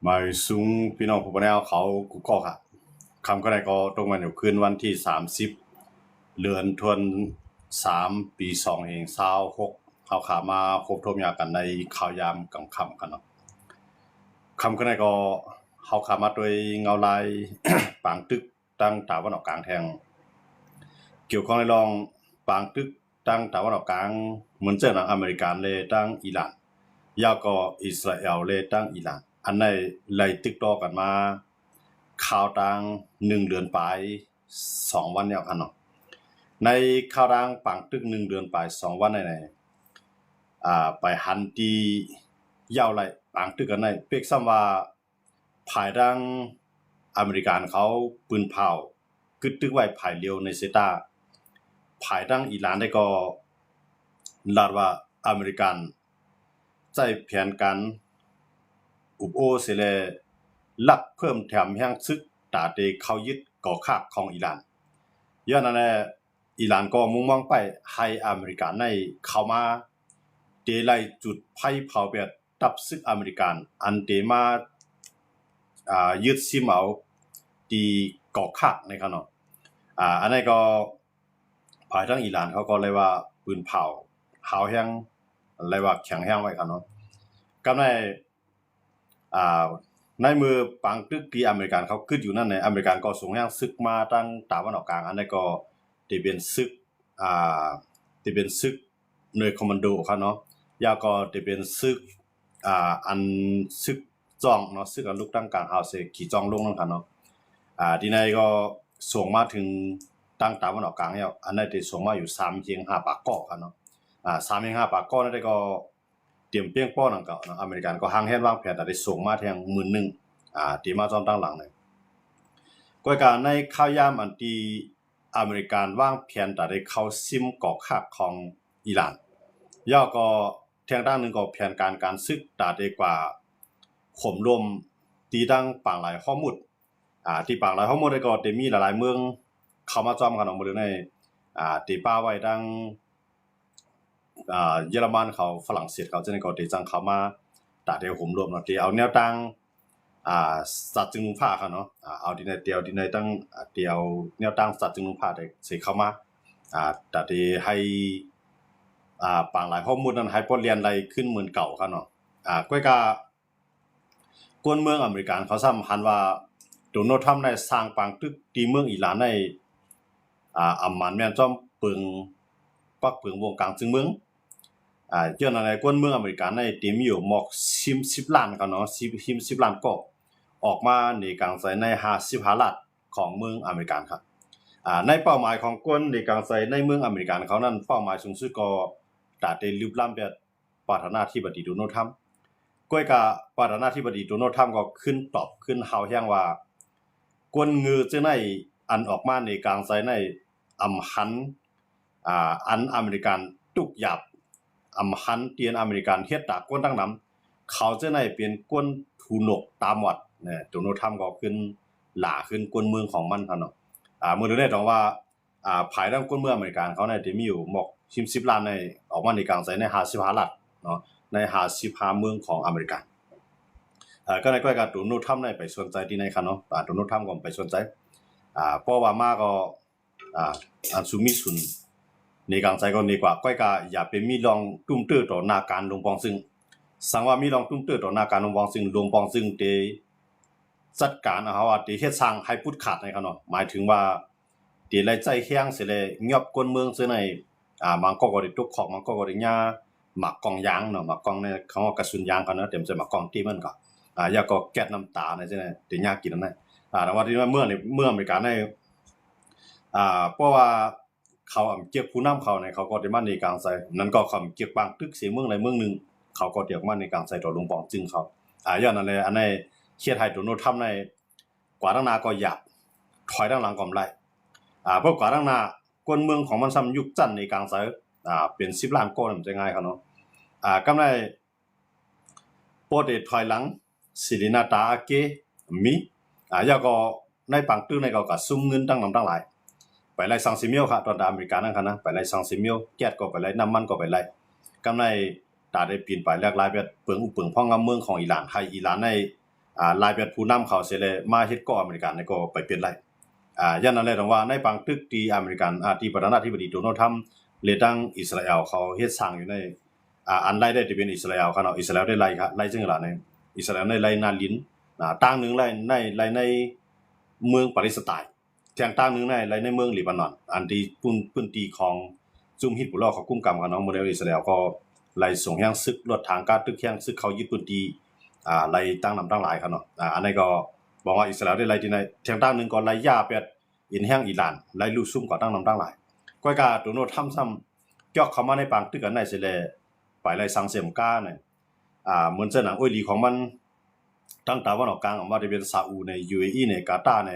มาสูงพี่น้องผู้บริหารเขากุก็ค่ะคำก็ได้ก็ตรงวันอยู่คืนวันที่30เดือนธันวาคมปี2566เขาขามาพบทบยากันในข่าวยามกลางค่ำกันเนาะคำก็ได้ก็เขาขามาโดยเงาลาย ปางตึกตั้งตาวันออกกลางแทงเกี่ยวข้องในรองปางตึกตั้งตาวันออกกลางเหมือนเจ้าหนังอเมริกันเลยตั้งอิหร่านยาก็อิสราเอลเลยตั้งอิหร่านอันในไล่ติดต่อกันมาข่าวต่าง1เดือนปลาย2วันแล้วกันเนาะในข่าวต่างปังตึก1เดือนปลาย2วันในไปหันตียาวไหลปังตึกกันในเปกซ้ำว่าภายดังอเมริกันเขาปืนเผากึดตึกไว้ภายเร็วในเซตาภายดังอิหร่านได้ก็ลาดว่าอเมริกันใจแผนการอุปโอเสเลลักเพิ่มแถมแห่งซึกตาเตเข้ายึดก่อคาบของอิหร่านย้อนนั้นแหละอิหร่านก็มุ่งมองไปให้อเมริกันในเข้ามาเตไล่จุดไพ่เผาแบบตับซึกอเมริกันอันเตมายึดซิมเอาที่ก่อคาบในครับเนาะอันนี้ก็ภายทางอิหร่านเขาก็เลยว่าปืนเผาหาวแห้งอะไรว่าแข็งแห้งไว้ครับเนาะก็ในมือปังตึกที่อเมริกันเขาขึ้นอยู่นั่นในอเมริกันก็ส่งแห้งซึกมาตั้งตะวันออกกลางอันนี้ก็ที่เป็นซึกที่เป็นซึกหน่วยคอมมานโดครับเนาะยาก็ที่เป็นซึกอันซึกจ้องเนาะซึกอันลูกตั้งกลางเฮาเสขี่จ้องลงนั่นครับเนาะที่ไหนก็ส่งมาถึงตั้งตะวันออกกลางแล้วอันนี้ที่ส่งมาอยู่3เพียง5ปากก้อครับเนาะ3เพียง5ปากก้อนั่นก็เตรียมเปี้ยงป้อนั่นก็เนาะอเมริกันก็หางแฮนวางแผนได้ส่งมาแทง11,000ที่มาจอมตั้งหลังเลยก็การในข่าวยามอันที่อเมริกันวางแผนได้เข้าซิมก่อคาบของอิหร่านย่อก็ทางด้านนึงก็แผนการซึกตาได้กว่าข่มรวมตีดังปางหลายข้อมูลที่ปางหลายข้อมูลได้ก็ได้มีหลายๆเมืองเข้ามาจอมกันออกมาในที่ป้าไว้ดังเยอรมันเขาฝรั่งเศสเขาจะได้ก็ได้จังเข้ามาตาได้ห่มรวมเนาะที่เอาแนวตั้งสัตว์จึงนุ่งผ้าครับเนาะเอาดินเดียวดินตั้งเดียวแนวตั้งสัตว์จึงนุ่งผ้าได้สิเข้ามาแต่ที่ให้ปางหลายข้อมูลนั้นให้ปเรียนอะไรขึ้นเหมือนเก่าครับเนาะก้อยกากวนเมืองอเมริกันเขาซ้ำหันว่าโดนัลด์ทรัมป์ได้สร้างปางตึกที่เมืองอิหร่านในอัมมันแม่นจอมปึงปักปึงวงกลางจึงเมืองเจ้าในกวนเมืองอเมริกันในที่มีอยู่หมอก10ล้านครับเนาะ10ล้านก็ออกมาในกลางไสใน55ล้านของเมืองอเมริกันครับในเป้าหมายของกวนในกลางไสในเมืองอเมริกันเขานั้นเป้าหมายสูงสุดก็ตาได้ลุกล้ำแบบประธานาธิบดีโดนัลด์ทรัมป์ก้อยกับประธานาธิบดีโดนัลด์ทรัมป์ก็ขึ้นตอบขึ้นเฮาแฮ้งว่ากวนงือจะในอันออกมาในกลางไสในอำหันอันอเมริกันทุกหยับอำหันเตียนอเมริกันเฮ็ดตากวนตั้งนำเขาจะได้เป็นกวนถูนกตามวัดเนี่ยโดนัลด์ทรัมป์ก็ขึ้นหล่าขึ้นกวนเมืองของมันครับเนาะมื้อนี้ต้องว่าภายดังกวนเมืองอเมริกันเขาเนี่ยที่มีอยู่หมอก10ล้านในออกมาในกลางไสใน55ล้านเนาะใน55เมืองของอเมริกันก็ในก็การโดนัลด์ทรัมป์ได้ไปสนใจที่ไหนครับเนาะโดนัลด์ทรัมป์ก็ไปสนใจเพราะว่ามาก็อันสุมิสุนในกลางใจก็ดีกว่าก้อยกาอย่าเป็นมีลองตุ้มเตื้อต่อหน้าการลงปองซึ่งสังว่ามีลองตุ้มเตื้อต่อหน้าการลงปองซึ่งลงปองซึ่งเตจัดการเอาว่าเตเฮ็ดสร้างให้พุดขาดในครับเนาะหมายถึงว่าเตไล่ใจแข้งสิเลยเงียบกวนเมืองซื่อในบางก็ได้ตกของบางก็ได้หญ้าหมักกองยางเนาะหมักกองในคำว่ากระสุนยางกันเนาะเต็มใส่หมักกองที่มันก็อย่าก็แก๊สน้ำตาในจังได๋เตหญ้ากินนั่นน่ะแต่ว่าที่เมืองนี่เมืองอเมริกันในเพราะว่าเขาเก็บผู้นำเขาเนี่ยเขาก็ได้มาในกลางไสนั้นก็คำเก็บบางตึกเสียเมืองใดเมืองนึงเขาก็เรียกมาในกลางไสต่อลงปองจึงเขาย้อนนั่นแหละอันนี้เฮ็ดให้โดนัลด์ทรัมป์ในกว่าดังหน้าก็หยับถอยดังหลังก็ไล่เพราะกว่าดังหน้ากวนเมืองของมันซ้ำยุคจันในกลางไสเป็น10ล้านก้อนมันจะง่ายครับเนาะกำไรโปรเดถอยหลังสิรินาตาเกมียาก็ในปังตึกในก็ซุ่มเงินตั้งนำตั้งหลายไปไล่ซังซิมิโอครับตอนอเมริกันนั่นครับนะไปไล่ซังซิมิโอแก๊สก็ไปไล่น้ำมันก็ไปไล่กำไรตาได้ปีนไปแลกหลายแบบเปิงพ่องงำเมืองของอิหร่านให้อิหร่านใน ลายเป็นผู้นำเขาเสียเลยมาเฮ็ดก่ออเมริกันก็ไปเปลี่ยนไรยันนั้นเลยต้องว่าในบางตึกที่อเมริกันที่ประธานาธิบดีโดนัลด์ทรัมป์เลยตั้งอิสราเอลเขาเฮ็ดสร้างอยู่ในอันไล่ได้ที่เป็นอิสราเอลเขาเนาะอิสราเอลได้ไล่ครับไล่จึงล่ะในอิสราเอลได้ไล่นาลินตั้งนึงไล่ในเมืองปาเลสไตน์แทงตั้งนึงไล่ในเมืองเลบานอนอันที่พื้นที่ของซุ่มฮิซบุลลอฮ์เขากุมกำกันเนาะโมเดลอิสราเอลก็ไล่ส่งแห่งศึกรถทางการตึกแห่งศึกเขายึดพื้นที่ไล่ตั้งนำตั้งหลายครับเนาะอันนี้ก็บอกว่าอิสราเอลได้ไล่ที่ในแทงตั้งนึงก็ไล่ยาเป็ดอินแห่งอิหร่านไล่ลูกซุ่มก่อตั้งนำตั้งหลายก็กาโดนัลด์ทรัมป์ซ้ำยกเข้ามาในปางตึกกันในเสเลไปไล่สังเสียมก้าเนี่ยเหมือนเส้นหนังอ้อยหลีของมันตั้งตะวันออกกลางออกมาได้เป็นซาอุใน UAE ในกาตาร์ใน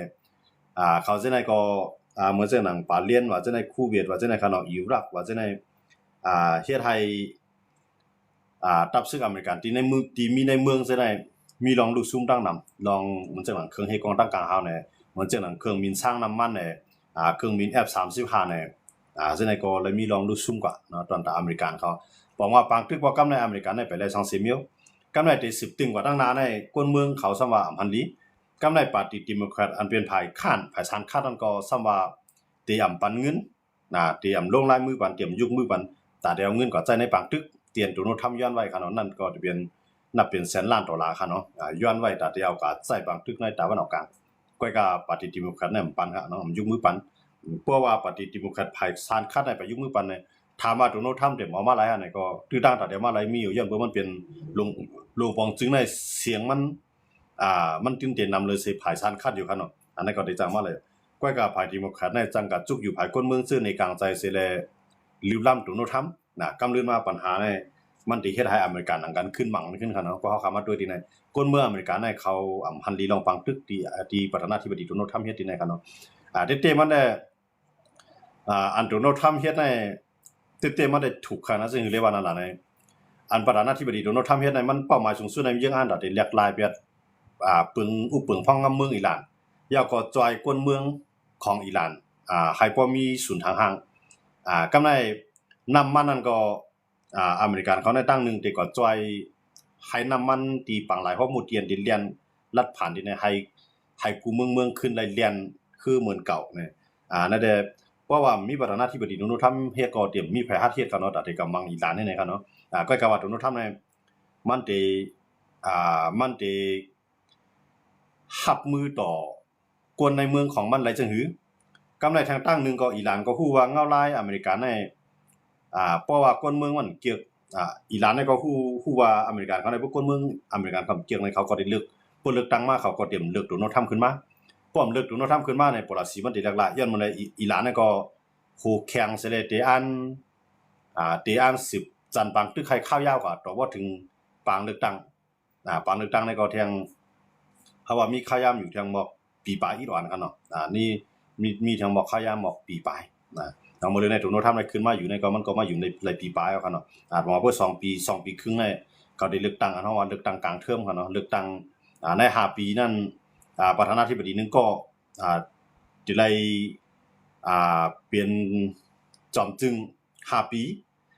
เขาจะในก็เหมือนเส้นหนังปาเลียนว่าจะในคูเวตว่าจะในขนมอิรักว่าจะในเฮ็ดให้ตับซึกอเมริกันที่ในมือที่มีในเมืองจะในมีลองลูกซุ่มตั้งนำลองเหมือนเส้นหนังเครื่องเฮกองตั้งกลางเฮาในเหมือนเส้นหนังเครื่องมินสร้างน้ำมันในเครื่องมิน F35 ในจะในก็เลยมีลองลูกซุ่มกว่าเนาะตอนแต่อเมริกันเขาบอกว่าปางตึกว่ากำในอเมริกันได้ไปเลยสังเสียมิวกำในที่10ตึงกว่าตั้งนานในกวนเมืองเขาซ้ำว่าอันลีกำในปาร์ตี้เดโมแครตอันเป็นฝ่ายค้านฝ่ายค้านนั่นก็ซ้ำว่าเตรียมปันเงินเตรียมลงลายมือปันเตรียมยุกมือปันแต่เดี๋ยวเงินก็ใจในปางตึกเตียนโดนัลด์ทรัมป์ย้อนไว้ค่ะเนาะนั่นก็จะเป็นนับเป็นแสนล้านดอลลาร์ค่ะเนาะย้อนไว้แต่เดี๋ยวก็ใส่ปางตึกในตะวันออกกลางก็ปาร์ตี้เดโมแครตเนี่ยปันค่ะเนาะยุกมือปันเพราะว่าปาร์ตี้เดโมแครตฝ่ายค้านในไปยุกมือปันเนี่ยถามว่าโดนัลด์ทรัมป์เดี๋ยวเอามาหลายอันไหนก็ตื้อตั้งแต่เดี๋ยวมาหลายมีอยู่ย้อนเพราะมันเป็นลงปองจึงในเสียงมันตื่นเต้นนำเลยสิฝ่ายค้านอยู่ค่ะเนาะอันนั้นก็ได้จังมาเลยก็ฝ่ายเดโมแครตในจังกัดจุกอยู่ฝ่ายคนเมืองซื่อในกลางใจเสแลลิวล้ำโดนัลด์ทรัมป์กำลืนมาปัญหาในมันที่เฮ็ดให้อเมริกันหลังกันขึ้นมั่งขึ้นค่ะเนาะเพราะเขาเข้ามาด้วยที่ในคนเมืองอเมริกันในเขาหันลีลองฟังตึกที่ประธานาธิบดีโดนัลด์ทรัมป์เฮ็ดที่ในค่ะเนาะเต็มๆมันได้อันโดนัลด์ทรัมป์เฮ็ดในเต็มๆมันได้ถูกค่ะนะซึ่งเรียกว่านั่นล่ะในอันประธานาธิบดีโดนัลด์ทรัมป์เฮ็ดในมันเป้าหมายสูงสุดในเรื่องอันได้แหลกลายเปียดปึงฟังงำเมืองอิหร่านยาวก็จอยกวนเมืองของอิหร่านให้บ่มีศูนย์ทางห่างกำไรน้ำมันนั่นก็อเมริกันเขาได้ตั้งหนึ่งแต่ก็จอยให้น้ำมันตีปังหลายฮอดหมู่เตียนดินเลียนลัดผ่านที่ในให้กูเมืองขึ้นไหลเลียนคือเหมือนเก่าเนี่ยนั่นแหละเพราะว่ามีประธานาธิบดีโดนัลด์ทรัมป์เฮ็ดก็เตรียมมีแผนเฮ็ดกันเนาะแต่ก็มังอีหลานนี่นะครับเนาะก็ว่าโดนัลด์ทรัมป์เนี่ยมันได้รับมือต่อกวนในเมืองของมันหลายจังหือกำไรทางตั้งนึงก็อิหร่านก็ฮู้ว่าเงาลายอเมริกันในเพราะว่ากวนเมืองมันเกี่ยวอิหร่านเนี่ยก็ฮู้ว่าอเมริกันเขาในพวกกวนเมืองอเมริกันเขาเกี่ยวในเขาก็ได้เลือกเพิ่นเลือกตั้งมาเขาก็เตรียมเลือกโดนัลด์ทรัมป์ขึ้นมาพร้อมเลือกโดนัลด์ทรัมป์ขึ้นมาในปราศีมันได้หลากๆย้อนมาในอิหร่านเนี่ยก็คู่แข่งเสเลเตอัน10จันปังตึกใครข้าวยาวกว่าแต่ว่าถึงปางเลือกตั้งปางเลือกตั้งในก็เทียงเพราะว่ามีข้าวยามอยู่เทียงบอกปีปลายอีกว่านะครับเนาะนี่มีทางบอกข้าวยามบอกปีปลายเอามาเลยในโดนัลด์ทรัมป์ได้ขึ้นมาอยู่ในก็มันก็มาอยู่ในปีปลายเอาครับเนาะประมาณเพิ่น2 ปีครึ่งเนี่ยเขาได้เลือกตั้งอันเฮาว่าเลือกตั้งกลางเทอมครับเนาะเลือกตั้งใน5ปีนั้นประธานาธิบดีนึงก็สิได้เปลี่ยนจอมจึง5 ปี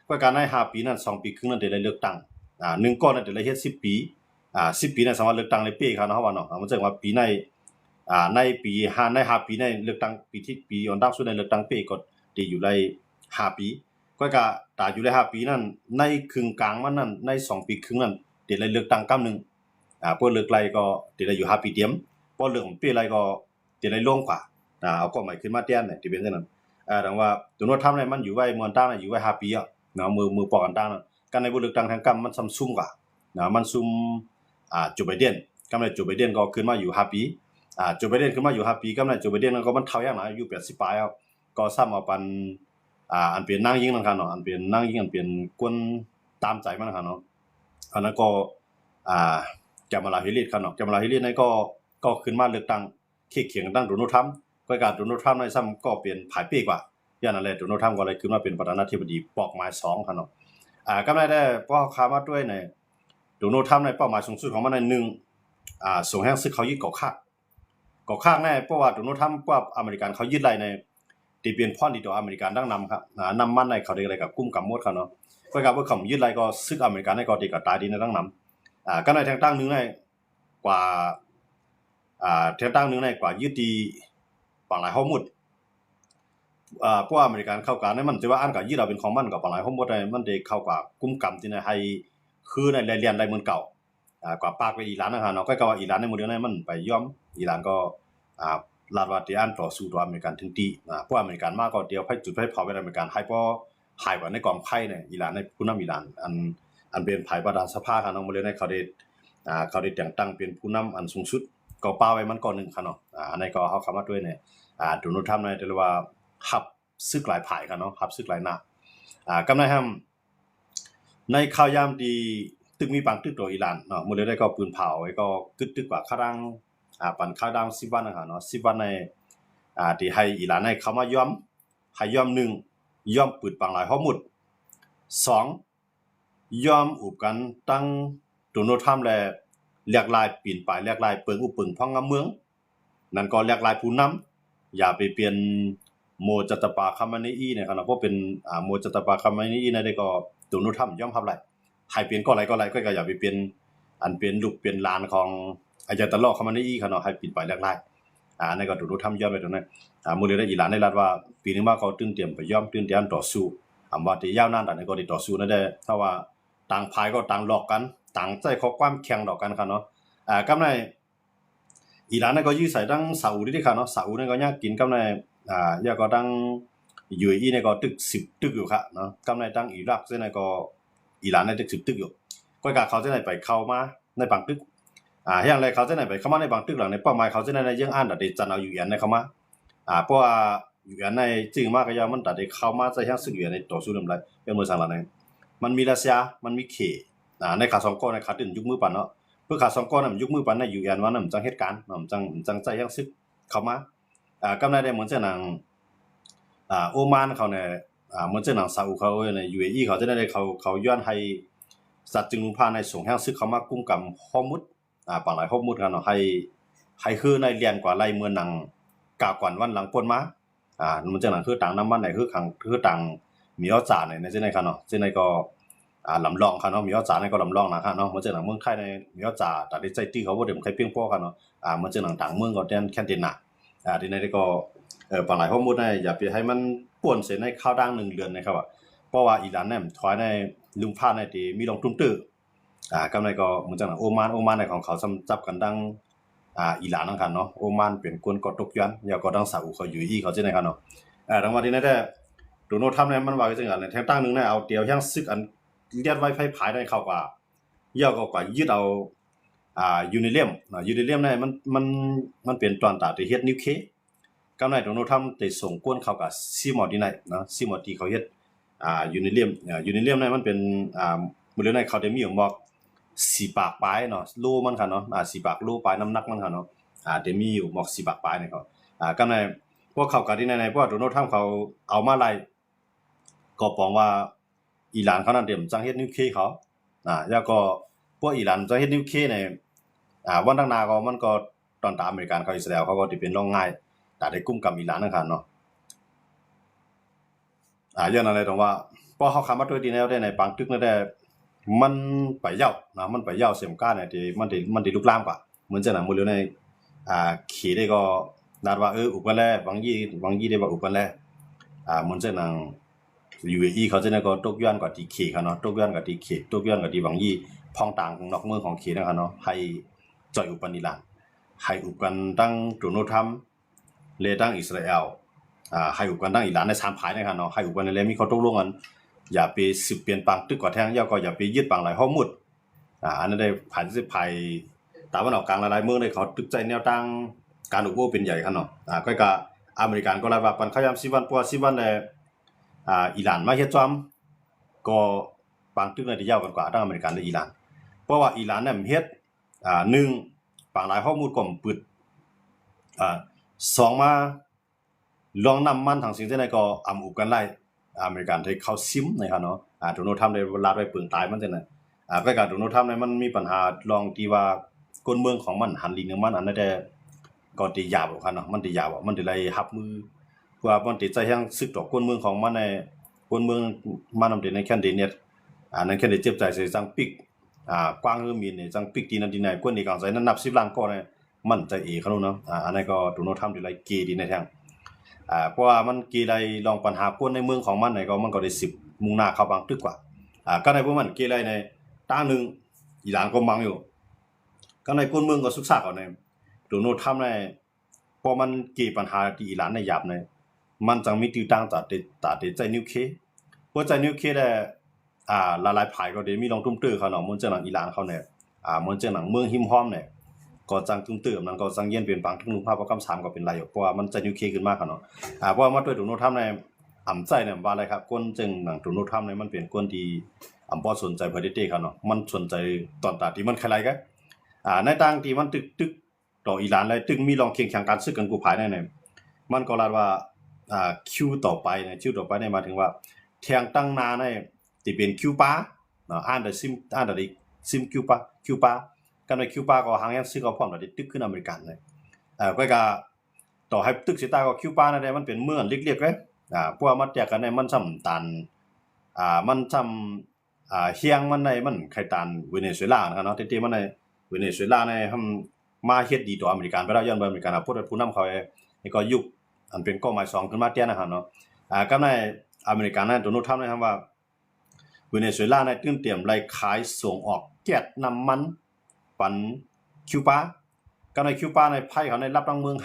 ก็การใน5 ปีนั้น2 ปีครึ่งนั้นได้เลือกตั้ง1ก็นั้นได้เฮ็ด10 ปี10 ปีนั้นสามารถเลือกตั้งในปีครับเนาะว่าเนาะมันแสดงว่าปีในปี5ใน5 ปีในเลือกตั้งปีอันดับสุดในเลือกตั้งปีก็ได้อยู่ใน5 ปีก็ตาอยู่ใน5 ปีนั้นในครึ่งกลางมันนั้นใน2 ปีครึ่งนั้นได้เลือกตั้งกำนึงพอเลือกไล่ก็ได้อยู่5 ปีเต็มพอเลือกปีไล่ก็ได้ลงกว่าเอาก็หมายขึ้นมาแทนเนี่ยที่เป็นจังนั้นดังว่าโดนัลด์ทรัมป์เนี่ยมันอยู่ไว้มวนตั้งอยู่ไว้5 ปีอ่ะเนาะมือปอกันตั้งกันในบ่เลือกตั้งทางกำมันซ้ำซุ่มกว่ามันซุ่มโจไบเดนกำไรโจไบเดนก็ขึ้นมาอยู่5 ปีโจไบเดนขึ้นมาอยู่5 ปีกำไรโจไบเดนก็มันเท่าอย่างนะอายุ80ปลายครับก็ซ้ำเอาปันอันเป็นนางยิงนั่นครับเนาะอันเป็นนางยิงอันเป็นกวนตามใจมันนะครับเนาะอันนั้นก็แกมาลาแฮร์ริสครับเนาะแกมาลาแฮร์ริสนี่ก็ขึ้นมาเลือกตั้งเคียงตั้งโดนัลด์ทรัมป์ก็การโดนัลด์ทรัมป์ในซ้ำก็เป็นผายปีกว่าอย่างนั้นแหละโดนัลด์ทรัมป์ก็เลยขึ้นมาเป็นประธานาธิบดีปอกหมาย2ครับเนาะกำไรได้เพราะคามาด้วยในโดนัลด์ทรัมป์ในเป้าหมายสูงสุดของมันใน1ส่งแห่งซึกเขายึดเกาะข้างแน่เพราะว่าโดนัลด์ทรัมป์ว่าอเมริกันเขายึดไรในที่เป็นพ่อดีต่ออเมริกันดังนำครับนำมันในเขาได้อะไรกับกุ้มกับมดครับเนาะก็กับว่าเขายึดไรก็ซึกอเมริกันในก็ดีกับตายดีในดังนำก็ในทางตั้งนึงใน กว่าเที่ยวตั้งนึงในกว่ายึดดีปังหลายข้อมูลพวกอเมริกันเข้ากันเนี่ยมันจะว่าอันกับยึดเราเป็นของมันกับปังหลายข้อมูลได้มันได้เข้ากว่ากุมกรรมที่ในให้คือในเรียนได้เหมือนเก่ากว่าปากไปอิหร่านนะฮะเนาะก็ว่าอิหร่านในมื้อเดียวนั้นมันไปย่อมอิหร่านก็ลาดว่าที่อันต่อสู้ตัวอเมริกันถึงตีพวกอเมริกันมากก็เดียวให้จุดให้เผาไปอเมริกันให้พอหายกว่าในกองไพ่เนี่ยอิหร่านในผู้นำอิหร่านอันเป็นภายประธานสภาค่ะเนาะมื้อเดียวนั้นเขาได้แต่งตั้งเป็นผู้นำอันสูงสุดก็ป้าไว้มันก่อนนึงค่ะเนาะอันนี้ก็เฮาเข้ามาด้วยเนี่ยโดนัลด์ทรัมป์เนี่ยเรียกว่าฮับซึกหลายภายค่ะเนาะฮับซึกหลายหน้ากำลังทำในข่าวยามดีตึกมีปังตึกตัวอิหร่านเนาะมื้อเดียวได้ก็ปืนเผาไว้ก็ตึกกว่าครั้งปันข้าวดัง10วันนะคะเนาะ10วันในที่ให้อิหร่านให้เข้ามาย่อมให้ย่อม1ย่อมปืนปังหลายฮอหมุด2ย่อมอุบกันตั้งโดนัลด์ทรัมป์และเรียกลายปีนไปเรียกลายเปิงอุปึงพ่องงามเมืองนั่นก็เรียกลายผู้นำอย่าไปเปลี่ยนโมจัตปาคามานีอีเนี่ยครับเพราะเป็นโมจัตปาคามานีอีนั่นได้ก็โดนัลด์ทรัมป์ย่อมทำไรให้เปลี่ยนก็อะไรก็อย่าไปเปลี่ยนอันเป็นลูกเป็นหลานของอาจารย์ตลอดคามานีอีครับเนาะให้ปีนไปเรียกลายนั่นก็โดนัลด์ทรัมป์ย่อมไปตรงนั้นมื้อนี้ได้อิหร่านได้รัฐว่าปีนี้มาเขาตื่นเตรียมไปย่อมตื่นเตรียมต่อสู้ว่าที่ยาวนานแต่นี่ก็ได้ต่อสู้นั่นได้ถ้าว่าต่างพายก็ต่างหลอกกันต่างใจข้อความแข่งดอกกันครับเนาะกำในอิหร่านก็ยื้อใส่ดังซาอุดิค่ะเนาะซาอุนี่ก็ยากกินกำในยาก็ดัง UAE นี่ก็ตึก10ตึกอยู่ค่ะเนาะกำในดังอิรักซึ่งนี่ก็อิหร่านในตึก10ตึกอยู่ก็กะเขาจะได้ไปเข้ามาในบางตึกอย่างไรเขาจะได้ไปเข้ามาในบางตึกหลังในเป้าหมายเขาจะได้ยังอ่านได้จันเอาอยู่อันในเข้ามาเพราะว่าอยู่อันในจริงมากก็ยามันตัดได้เข้ามาจะยังสึกอยู่ในต่อสู้นำไรเป็นมือสั่งละเนี่ยมันมีรัสเซียมันมีเขในขา2ก้อนในขาตึงยุคมือปั่นเนาะเพื่อขา2ก้อนน่ะยุคมือปั่นในอยู่อันว่าน่ะมันจังเหตุการณ์มันจังใจยังซึกเข้ามากำไรได้เหมือนเจ้านางโอมานเขาเนี่ยเหมือนเจ้านางซาอุเขาใน UAE เขาจะได้เขาย้อนให้สัตว์จึงพาในส่งแห่งซึกเข้ามากุ้มกับฮอมุดปางหลายฮอมุดกันเนาะให้คือในเรียนกว่าไล่เมืองหนังกากวันหลังป่นมามันจังหนังคือต่างน้ำมันไหนคือต่างมีเอาจ่าในจังได๋ครับเนาะจังได๋ก็ลำลองครับเนาะมีเอาจ่าในก็ลำลองนะครับเนาะมันจังหนังเมืองไทยในมีเอาจ่าแต่ได้ใจตี้เขาบ่ได้ใครเพียงพอครับเนาะมันจังหนังต่างเมืองก็แค่นตินะทีนี้ก็ปางหลายฮอมุดอย่าไปให้มันป่วนเสียในข้าวดัง1เดือนนะครับเพราะว่าอิหร่านเนี่ยถอยในลุงพาในที่มีลงตุ้มตื้อกำไรก็เหมือนจังโอมานในของเขาจับกันดังอิหร่านนั่นกันเนาะโอมานเป็นกวนกอตกยันอย่าก็ดังซาอุเขาอยู่อีเขาจังได๋ครับเนาะดังว่าที่นั่นได้โดนัลด์ทรัมป์เนี่ยมันว่าจังซั่นแทงตั้งนึงเนี่ยเอาเตียวยังซึกอันเลียดไว้ไผผายได้เข้ากว่าย่อก็กว่ายึดเอายูเรเนียมยูเรเนียมเนี่ยมันเป็นตอนตาที่เฮ็ดนิวเคลียร์กำไรโดนัลด์ทรัมป์ได้ส่งกวนเข้ากับซีมอดีไนเนาะซีมอดีเขาเฮ็ดยูเรเนียมเนี่ยมันเป็นมื้อเร็วนี้เขาได้มีอยู่บอก4ปากปลายเนาะโลมันค่ะเนาะ4ปากโลปลายน้ำหนักมันค่ะเนาะได้มีอยู่บอก4ปากปลายนี่เขากำไรพวกเขาก็ที่ในพวกโดนัลด์ทรัมป์เขาเอามาไล่ก็ปองว่าอิหร่านเขานั่นเตรียมจังเฮ็ดนิวเคลียร์เขาแล้วก็พวกอิหร่านจังเฮ็ดนิวเคลียร์เนี่ยวันข้างหน้าก็มันก็ตอนตามอเมริกันเขาอิสราเอลเขาก็สิเป็นรองง่ายแต่ได้กุมกับอิหร่านนั่นค่ะเนาะอย่างนั้นเลยตรงว่าพอเขาเข้ามาด้วยดีแนวได้ในบางตึกนั่นได้มันไปยาวนะมันไปยาวเสียมก้าเนี่ยที่มันได้ลุกลามกว่าเหมือนจังนั้นมื้อเร็วในขี่ได้ก็นัดว่าอุปกันแล้วบางยี่ได้ว่าอุปกันแล้วเหมือนจังนั้น UAE เขาจะก็ตกย้อนกว่าที่ขี่เขาเนาะตกย้อนกว่าที่ขี่ตกย้อนกว่าที่บางยี่พ้องต่างนอกเมืองของขี่นะครับเนาะให้จ่อยอุปนิรันดร์ให้อุปกันตั้งโดนัลด์ทรัมป์เลตั้งอิสราเอลให้อุปกันตั้งอิหร่านใน3ภายนะครับเนาะให้อุปกันแล้วมีข้อตกลงกันอย่าไปสืบเปลี่ยนปังตึกกว่าแทงยาวก็อย่าไปยึดปังหลายข้อมูลอันนั้นได้ผ่านสิภายตะวันออกกลางหลายๆเมืองได้เขาตึกใจแนวตั้งการอุปโภคเป็นใหญ่ครับเนาะก็อเมริกันก็ลายว่าปันขยาม10วันปัว10วันแล้วอิหร่านมาเฮ็ดจอมก็ปังตึกได้ยาวกันกว่าทั้งอเมริกันและอิหร่านเพราะว่าอิหร่านเนี่ยเฮ็ด1ปังหลายข้อมูลก็ปึด2มาลองนำมันทางสิ่งที่ไหนก็อุปกันไล่อเมริกันที่เขาซิมนะครับเนาะโดนัลด์ทรัมป์ได้ลาดไว้ปึงตายมันจังได๋ก็โดนัลด์ทรัมป์เนี่ยมันมีปัญหาลองที่ว่ากลเมืองของมันหันลิงของมันอันนั้นแต่ก็ติยาวครับเนาะมันติยาวมันติไล่รับมือเพื่อมันติใจยังซึกต่อกลเมืองของมันในกลเมืองมันนำในแคนดิเนตนั้นแคนดิเจ็บใจใส่จังปิก กว้างคือมีเนี่ยจังปิกตีนันดีในกวนในกลางใจนั้นนับ10ล้านก็เนี่ยมันใจเอเขาเนาะอันนั้นก็โดนทำดีไรเกดีในทางเพราะว่ามันเกไรลองปัญหากวนในเมืองของมันเนี่ยก็มันก็ได้10มุ่งหน้าเข้าบางตึกกว่าก็ในพวกมันเกไรในตั้งนึงอีหลานก็มังอยู่ก็ในกวนเมืองก็ศึกษาก่อนในโดนทำในพอมันเกปัญหาที่อีหลานในหยาบในมันจังมีติวตั้งตัดใจนิวเคเพราะใจนิวเคได้หลายๆภายก็ได้มีลองตุ้มตื้อเขาเนาะมันเจอหนังอีหลานเขาเนี่ยมันเจอหนังเมืองหิมห้อมเนี่ยก็จังตุ้มตื้อนั้นก็จังเย็นเปลี่ยนปังทุกนุภาพประกำ3ก็เป็นไรอยู่เพราะว่ามันใจนิวเคขึ้นมากเขาเนาะเพราะว่ามาด้วยโดนทำในอ่ำใจเนี่ยว่าอะไรครับก้นจึงหนังโดนทำเนี่ยมันเป็นก้นที่อ่ำบ่สนใจเพิ่นได้เขาเนาะมันสนใจตอนตาที่มันใครกันในต่างที่มันตึกต่ออีหลานเลยตึกมีลองเคียงแข่งกันซึกกันกูภายในเนี่ยมันก็ลาดว่าคิวต่อไปเนี่ยคิวต่อไปเนี่ยมาถึงว่าแทงตั้งนาเนี่ยที่เป็นคิวป้าเนาะอ่านได้ซิมคิวป้ากันในคิวป้าก็หางยังซื้อก็พร้อมได้ตึกขึ้นอเมริกันเลยก็ต่อให้ตึกสิตาก็คิวป้านั่นแหละมันเป็นเมืองเล็กๆเว้ยพวกมันแตกกันในมันซ้ำตันมันซ้ำเฮียงมันในมันไข่ตันเวเนซุเอลานะครับเนาะที่มันในเวเนซุเอลาในทำมาเฮ็ดดีต่ออเมริกันไปแล้วย้อนไปอเมริกันผู้นำเขานี่ก็ยุคอันเป็นก้อไม้2ขึ้นมาเตี้ยนะครับเนาะก็ในอเมริกันนั้นโดนัลด์ทรัมป์นะครับว่าเวเนซุเอลาในตื่นเตรียมไล่ขายส่งออกแก๊สน้ำมันปันคิวบาก็ในคิวบาในไผเขาในรับรางเมือง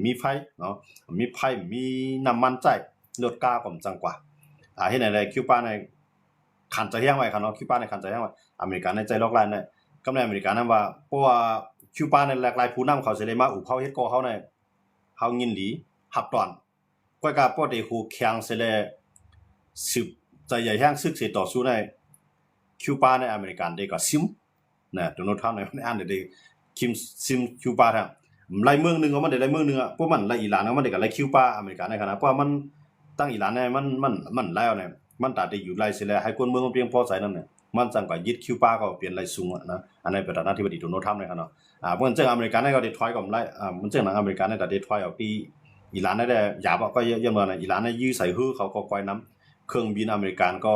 มีไผเนาะมีไผมีน้ำมันใจลดกาผมจังกว่าเฮ็ดไหนคิวบาในขันใจแห้งไว้ครับเนาะคิวบาในขันใจแห้งไว้อเมริกันในใจล็อกไลน์ในก็ในอเมริกันนั้นว่าเพราะว่าคิวบาในหลากหลายผู้นำเขาสิได้มาอุเขาเฮ็ดก่อเขาในเฮายินดีหับตอนก้อยกาปอได้ฮู้แข็งสิแลสืบใจใหญ่แห้งซึกสิต่อสู้ในคิวบาในอเมริกันได้ก็ซิมนะโดนัลด์ทรัมป์ในอ่านได้คิมซิมคิวบาทั้งหลายเมืองนึงก็มันได้หลายเมืองนึงพวกมันหลายอิหร่านก็มันได้ก็หลายคิวบาอเมริกันในขณะเพราะมันตั้งอิหร่านในมันแล้วเนี่ยมันตัดได้อยู่หลายสิแลให้คนเมืองมันเพียงพอใส่นั่นเนี่ยมันจังก็ยึดคิวบาก็เปลี่ยนหลายสูงนะอันนั้นประธานาธิบดีโดนัลด์ทรัมป์ในขณะเพราะฉะนั้นอเมริกันในก็ได้ถอยกับหลายมันจังอเมริกันในได้ถอยออกที่อิหร่านได้หยาบก็เยอะๆนะอิหร่านในยื้อใส่ฮื้อเขาก็ปล่อยน้ำเครื่องบินอเมริกันก็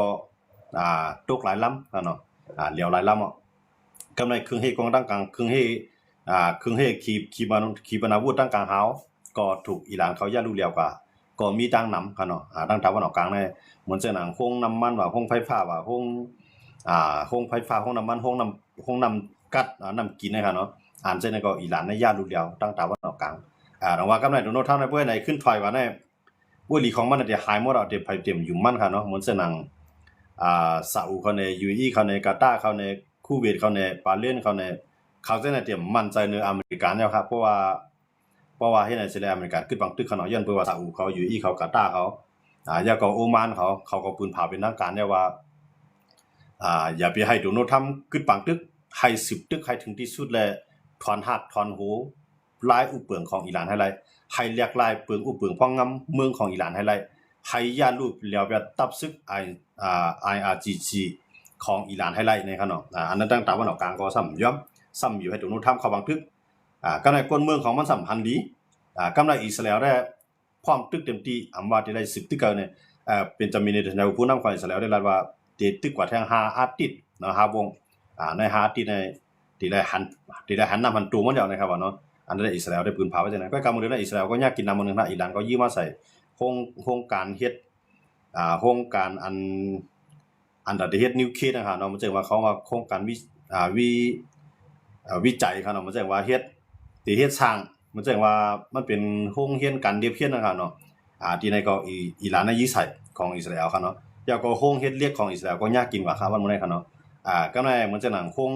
ตกหลายลำเนาะเหลียวหลายลำกำไรเครื่องเฮกองตั้งกลางเครื่องเฮขีปนาวุธตั้งกลางเฮาก็ถูกอิหร่านเขาย่ารู้แล้วก็มีตั้งนำเนาะตั้งตะวันออกกลางในเหมือนเช่นหนังโฮงน้ำมันว่าโฮงไฟฟ้าว่าโฮงไฟฟ้าโฮงน้ำมันโฮงน้ำกัดน้ำกินนะครับเนาะเช่นก็อิหร่านในย่ารู้แล้วตั้งตะวันออกกลางแต่ว่ากำไรโดนัลด์ทรัมป์ในเพื่อไหนขึ้นถอยว่าในบุหรี่ของมันจะหายหมดเอาเต็มอยู่มันค่ะเนาะเหมือนเช่นหนังซาอุเขาใน UAE เขาในกาตาร์เขาในคูเวตเขาในบาห์เรนเขาในเขาจะเตรียมมั่นใจในอเมริกันแล้วครับเพราะว่าเฮ็ดให้สิได้อเมริกันขึ้นบังตึกเขาเนาะย้อนเพื่อว่าซาอุเขา UAE เขากาตาร์เขายาก็โอมานเขาก็ปืนเผาเป็นทางการเนี่ยว่าอย่าไปให้โดนัลด์ทรัมป์ขึ้นบังตึกให้10ตึกให้ถึงที่สุดและถอนหักถอนหูลายอุเปืองของอิหร่านให้ไล่ให้เรียกลายเปืองอุเปืองพองงำเมืองของอิหร่านให้ไล่ให้ย่ารูปแล้วแบบตับซึกIRGC ของอิหร่านให้ไล่ในครับเนาะอันนั้นตั้งตะวันออกกลางก็ซ้ำอยู่ให้โดนัลด์ทรัมป์เข้าบังทึกก็ในคนเมืองของมันสัมพันธ์ดีกำไรอิสราเอลได้พร้อมตึกเต็มที่อำว่าที่ได้10ตึกเกินเนี่ยเป็นจะมีในแนวผู้นำของอิสราเอลได้รัดว่าตึกกว่าแทง5อาทิตย์เนาะ5วงใน5อาทิตย์ในที่ได้หันนำหันตูมันแล้วนะครับว่าเนาะอันนั้นอิสราเอลได้ปืนเผาไว้จังได๋ก็กำมือได้อิสราเอลก็ยากกินน้ำมันนึงนะอิหร่านก็ยืมมาใส่โครงการเฮ็ดโครงการอันได้เฮ็ดนิวเคลียร์นะครับเนาะมันจังว่าเขาว่าโครงการวิจัยครับเนาะมันจังว่าเฮ็ดที่เฮ็ดสร้างมันจังว่ามันเป็นโรงเรียนการเรียนเพียนนะครับเนาะที่ในก็อิหร่านในยึดใส่ของอิสราเอลครับเนาะแล้วก็โรงเฮ็ดเรียกของอิสราเอลก็ยากกินกว่าครับมันบ่ได้ครับเนาะก็ในมันจังหนังโรง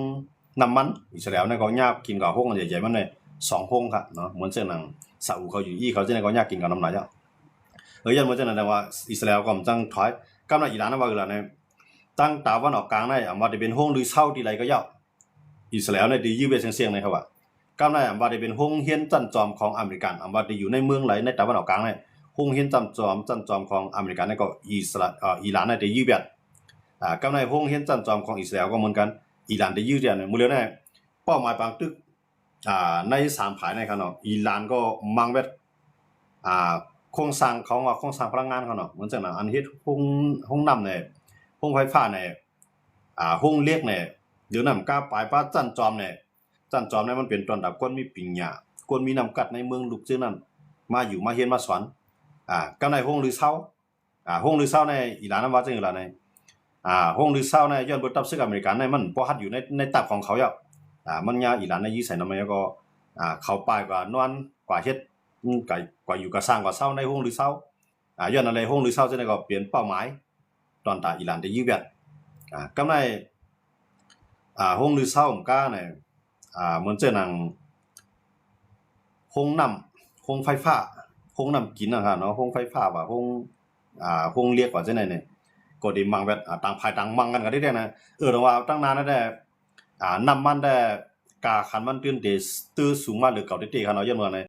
น้ำมันอิสราเอลในก็ยากกินกว่าโรงใหญ่ๆมันใน2โรงครับเนาะเหมือนจังหนังซาอุเขาอยู่เขาจังได๋ก็ยากกินกับน้ำหลายอ่ะยันมันจังนั้นว่าอิสราเอลก็จังถอยกำลังอิหร่านว่าคือล่ะในตั้งตะวันออกกลางในว่าได้เป็นโรงหรือเช่าที่ไรก็ยาวอิสราเอลในดียื้อไปเสียงๆนะครับว่ากำลังว่าได้เป็นโรงเรียนจั่นจอมของอเมริกันว่าได้อยู่ในเมืองไหลในตะวันออกกลางในโรงเรียนจั่นจอมของอเมริกันในก็อิหร่านในได้ยื้อแบบกำลังโรงเรียนจั่นจอมของอิสราเอลก็เหมือนกันอิหร่านได้ยื้อเดียวเนี่ยมื้อแล้วเนี่ยเป้าหมายบางตึกใน3ภายในครับเนาะอิหร่านก็มังเวทโครงสร้างของว่าโครงสร้างพลังงานเขาเนาะเหมือนจังนั้นอันเฮ็ดโรงน้ำเนี่ยโรงไฟฟ้าเนี่ยโรงเรียกเนี่ย เดี๋ยวนั้นกล้าปลายป้าจันจอมเนี่ยจันจอมเนี่ยมันเป็นตอนดับก้นมีปิงหญ้าก้นมีน้ำกัดในเมืองลูกจื้อนั้นมาอยู่มาเฮียนมาสอนก็ในห้องลือเศร้าห้องลือเศร้าในอีหลานว่าจังอีหลานในห้องลือเศร้าในย้อนบ่ตับซึกอเมริกันในมันบ่ฮัดอยู่ในตับของเขาแล้วมันยาอีหลานในยี่ใส่นำมาก็เขาปลายกว่านอนกว่าเฮ็ดกว่าอยู่กับสร้างกว่าเศร้าในห้องลือเศร้าย้อนอะไรห้องลือเศร้าจังได๋ก็เปลี่ยนเป้าหมายตอนตาอีหลานได้อยู่เวียดก็ในห้องลือเศร้าผมก็เนี่ยเหมือนเจ้าหนังห้องน้ำห้องไฟฟ้าห้องน้ำกินนะครับเนาะห้องไฟฟ้าว่าห้องเรียกว่าจังได๋เนี่ยก็ได้มังแบบต่างภายต่างมังกันก็ได้นะว่าตั้งนานแล้วได้น้ำมันได้กาคันมันตื่นเตตื้อสูงมาหรือเก่าเตๆคันเนาะย้อนว่าใน